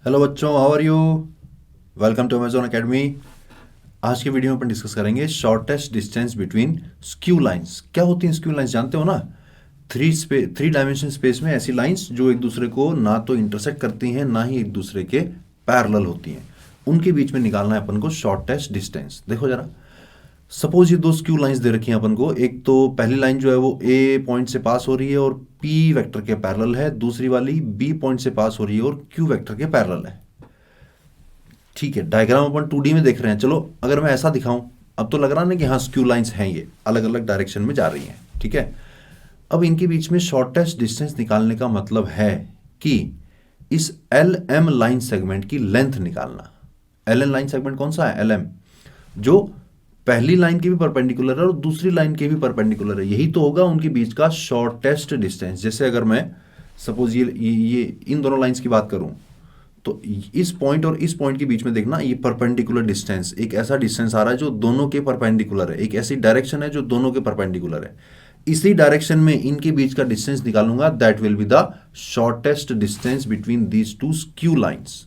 Hello बच्चों, how are you. Welcome to Amazon academy. आज के वीडियो में अपन डिस्कस करेंगे shortest distance between skew lines. क्या होती हैं स्क्यू लाइंस, जानते हो ना। थ्री डायमेंशन स्पेस में ऐसी लाइंस जो एक दूसरे को ना तो इंटरसेक्ट करती हैं ना ही एक दूसरे के पैरेलल होती हैं, उनके बीच में निकालना है अपन को शॉर्टेस्ट डिस्टेंस। देखो जरा, सपोज ये दो स्क्यू लाइंस दे रखी हैं अपन को। एक तो पहली लाइन जो है वो ए पॉइंट से पास हो रही है और पी वेक्टर के पैरेलल है, दूसरी वाली बी पॉइंट से पास हो रही है और क्यू वेक्टर के पैरेलल है। ठीक है, डायग्राम अपन 2D में देख रहे हैं। चलो अगर मैं ऐसा दिखाऊं, अब तो लग रहा ना कि हाँ स्क्यू लाइंस हैं, ये अलग अलग डायरेक्शन में जा रही हैं। ठीक है, अब इनके बीच में शॉर्टेस्ट डिस्टेंस निकालने का मतलब है कि इस एल एम लाइन सेगमेंट की लेंथ निकालना। एल एम लाइन सेगमेंट कौन सा है? एल एम, जो पहली लाइन के भी परपेंडिकुलर है और दूसरी लाइन के भी परपेंडिकुलर है। यही तो होगा उनके बीच का शॉर्टेस्ट डिस्टेंस। जैसे अगर मैं सपोज ये इन दोनों लाइंस की बात करूं, तो इस पॉइंट और इस पॉइंट के बीच में देखना, ये परपेंडिकुलर डिस्टेंस, एक ऐसा डिस्टेंस आ रहा है जो दोनों के परपेंडिकुलर है, एक ऐसी डायरेक्शन है जो दोनों के परपेंडिकुलर है। इसी डायरेक्शन में इनके बीच का डिस्टेंस निकालूंगा, that will be the shortest distance between these two skew lines.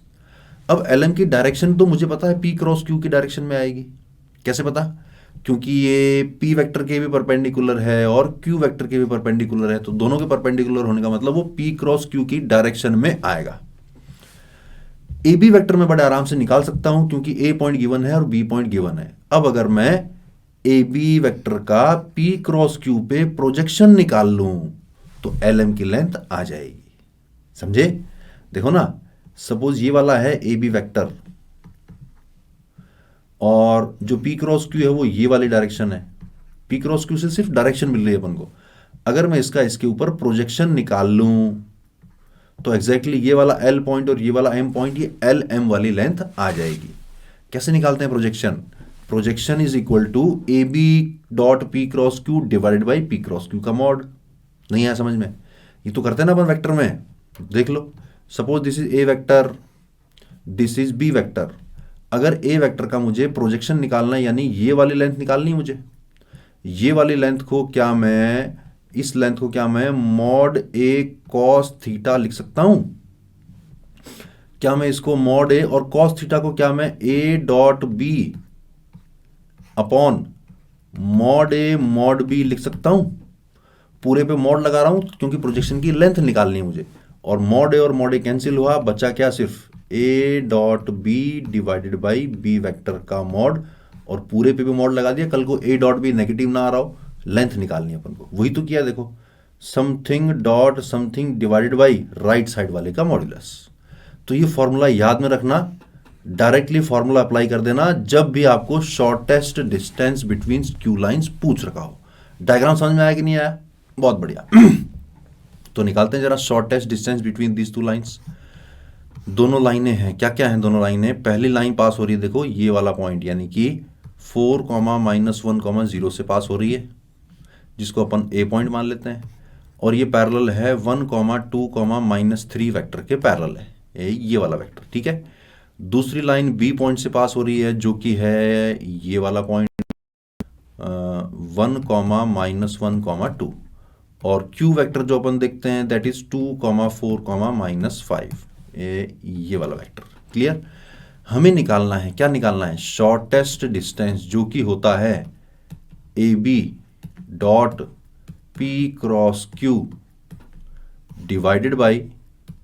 अब एलएम की डायरेक्शन तो मुझे पता है पी क्रॉस क्यू की डायरेक्शन में आएगी। कैसे पता? क्योंकि ये पी वेक्टर के भी परपेंडिकुलर है और क्यू वेक्टर के भी परपेंडिकुलर है, तो दोनों के परपेंडिकुलर होने का मतलब वो पी क्रॉस क्यू की डायरेक्शन में आएगा। ए बी वेक्टर में बड़े आराम से निकाल सकता हूं क्योंकि ए पॉइंट गिवन है और बी पॉइंट गिवन है। अब अगर मैं ए बी वेक्टर का पी क्रॉस क्यू पे प्रोजेक्शन निकाल लूं तो एल एम की लेंथ आ जाएगी। समझे? देखो ना, सपोज ये वाला है ए बी वेक्टर और जो पी क्रॉस क्यू है वो ये वाली डायरेक्शन है। पी क्रॉस क्यू से सिर्फ डायरेक्शन मिल रही है अपन को। अगर मैं इसके ऊपर प्रोजेक्शन निकाल लूं तो एग्जैक्टली ये वाला एल पॉइंट और ये वाला एम पॉइंट, ये एल एम वाली लेंथ आ जाएगी। कैसे निकालते हैं projection? Projection is equal to A B dot P cross Q divided by P cross Q का मॉड। नहीं आया समझ में? ये तो करते हैं ना अपन वेक्टर में। देख लो, suppose this is A vector, this is B vector. अगर ए वेक्टर का मुझे प्रोजेक्शन निकालना है, यानी ये वाली लेंथ निकालनी है मुझे, ये वाली लेंथ को क्या मैं, इस लेंथ को क्या मैं मॉड ए कॉस थीटा लिख सकता हूं? क्या मैं इसको मॉड ए और कॉस थीटा को क्या मैं A dot B upon mod A mod B लिख सकता हूं? पूरे पे मॉड लगा रहा हूं क्योंकि प्रोजेक्शन की लेंथ निकालनी है मुझे। और मॉड ए कैंसिल हुआ, बचा क्या? सिर्फ A dot B divided by B vector का मॉड, और पूरे पे भी मॉड लगा दिया। कल को ए डॉट बी नेगेटिव ना आ रहा हो, लेंथ निकालनी है अपन को, वही तो किया। देखो, something dot something divided by right side वाले का मॉड्यूलस। तो ये फॉर्मूला याद में रखना, डायरेक्टली फॉर्मूला अप्लाई कर देना जब भी आपको shortest distance between Q lines पूछ रखा हो। डायग्राम समझ में आया कि नहीं आया? बहुत बढ़िया। तो निकालते हैं जरा shortest distance between these two lines. दोनों लाइनें हैं, क्या क्या हैं दोनों लाइनें? पहली लाइन पास हो रही है, देखो ये वाला पॉइंट, यानी कि 4, -1, 0 से पास हो रही है, जिसको अपन ए पॉइंट मान लेते हैं। और ये पैरेलल है 1, 2, -3 वेक्टर के पैरेलल है, ये वाला वेक्टर। ठीक है, दूसरी लाइन बी पॉइंट से पास हो रही है जो कि है ये वाला पॉइंट 1, -1, 2। और क्यू वेक्टर जो अपन देखते हैं दैट इज 2, 4, -5, ये वाला वेक्टर। क्लियर? हमें निकालना है, क्या निकालना है? शॉर्टेस्ट डिस्टेंस, जो कि होता है A B dot P cross Q divided by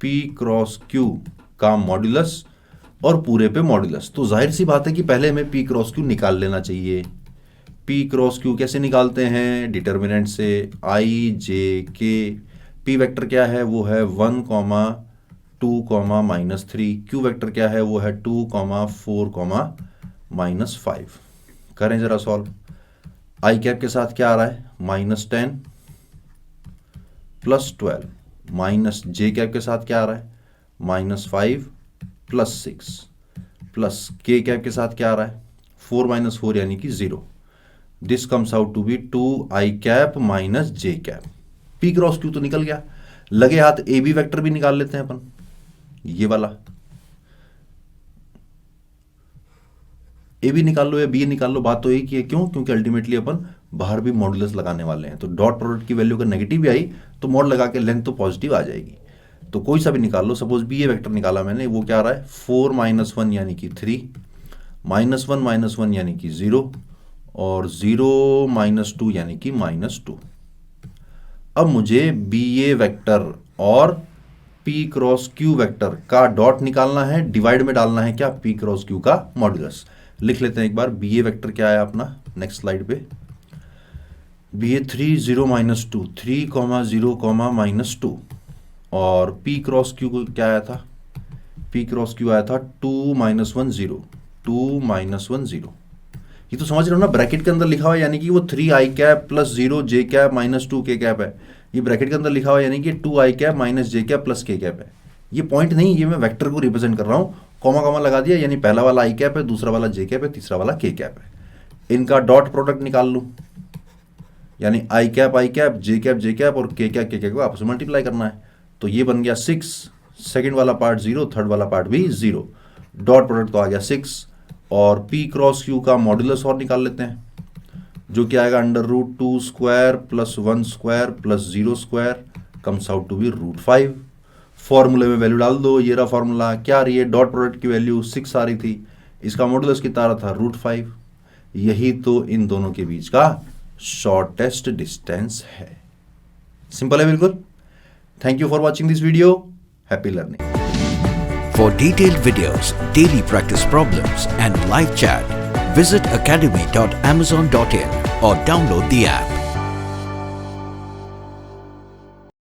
P cross Q का मॉड्यूलस और पूरे पे मॉड्यूलस। तो जाहिर सी बात है कि पहले हमें पी क्रॉस क्यू निकाल लेना चाहिए। पी क्रॉस क्यू कैसे निकालते हैं? डिटर्मिनेंट से, आई जे के। पी वेक्टर क्या है? वो है 1, 2, -3। क्यू वेक्टर क्या है? वो है 2, 4, -5। करें जरा सॉल्व। आई कैप के साथ क्या आ रहा है? -10 + 12। माइनस जे कैप के साथ क्या आ रहा है? -5 + 6 प्लस के कैप के साथ क्या आ रहा है? 4 - 4 यानी कि 0। This comes out to be 2i cap -j cap. P cross Q तो निकल गया। लगे हाथ ए बी वेक्टर भी निकाल लेते हैं अपन, ये वाला। ए बी निकाल लो या बी निकाल लो, बात तो एक ही है। क्यों? क्योंकि अल्टीमेटली अपन बाहर भी मॉडुलस लगाने वाले हैं, तो डॉट प्रोडक्ट की वैल्यू अगर नेगेटिव भी आई तो मॉड लगा के लेंथ तो पॉजिटिव आ जाएगी। तो कोई सा भी निकाल लो, सपोज बी ए वेक्टर निकाला मैंने, वो क्या आ रहा है 4 - 1 यानी कि 3, -1 - 1 यानी कि 0 और 0 - 2 यानी कि -2। अब मुझे बी ए वेक्टर और पी क्रॉस क्यू वेक्टर का डॉट निकालना है, डिवाइड में डालना है क्या, पी क्रॉस क्यू का मॉड्यूलस। लिख लेते हैं एक बार, बी ए वेक्टर क्या है अपना, नेक्स्ट स्लाइड पे, बी ए 3 0 - 2, 3, 0, -2 और पी क्रॉस क्यू क्या आया था, पी क्रॉस क्यू आया था 2 - 1 0, 2 - 1 0। ये तो समझ रहे हो ना, ब्रैकेट के अंदर लिखा हुआ है यानी कि वो 3 i cap plus 0 j cap -2 k cap है। ये ब्रैकेट के अंदर लिखा हुआ है यानी कि 2 i cap minus j cap plus k cap है। ये पॉइंट नहीं, ये मैं वेक्टर को रिप्रेजेंट कर रहा हूँ, कॉमा कॉमा लगा दिया, यानी पहला वाला i कैप है, दूसरा वाला j कैप है, तीसरा वाला k कैप है। इनका डॉट प्रोडक्ट निकाल लूँ, यानी i कैप j कैप और k कैप को आपस में मल्टीप्लाई करना है। तो ये बन गया 6, सेकेंड वाला पार्ट 0, थर्ड वाला पार्ट भी 0, डॉट प्रोडक्ट तो आ गया 6। और p क्रॉस q का मॉड्यूलस और निकाल लेते हैं, जो कि आएगा √2 square plus 1 square plus 0 square comes out to be √5। फॉर्मूले में वैल्यू डाल दो, ये रहा फॉर्मूला, क्या आ रही है, डॉट प्रोडक्ट की वैल्यू 6 आ रही थी, इसका मॉड्यूलस कितना आ रहा था √5। यही तो इन दोनों के बीच का शॉर्टेस्ट डिस्टेंस है। सिंपल है बिल्कुल। Thank you for watching this video, happy learning. For detailed videos, daily practice problems, and live chat, visit academy.amazon.in or download the app.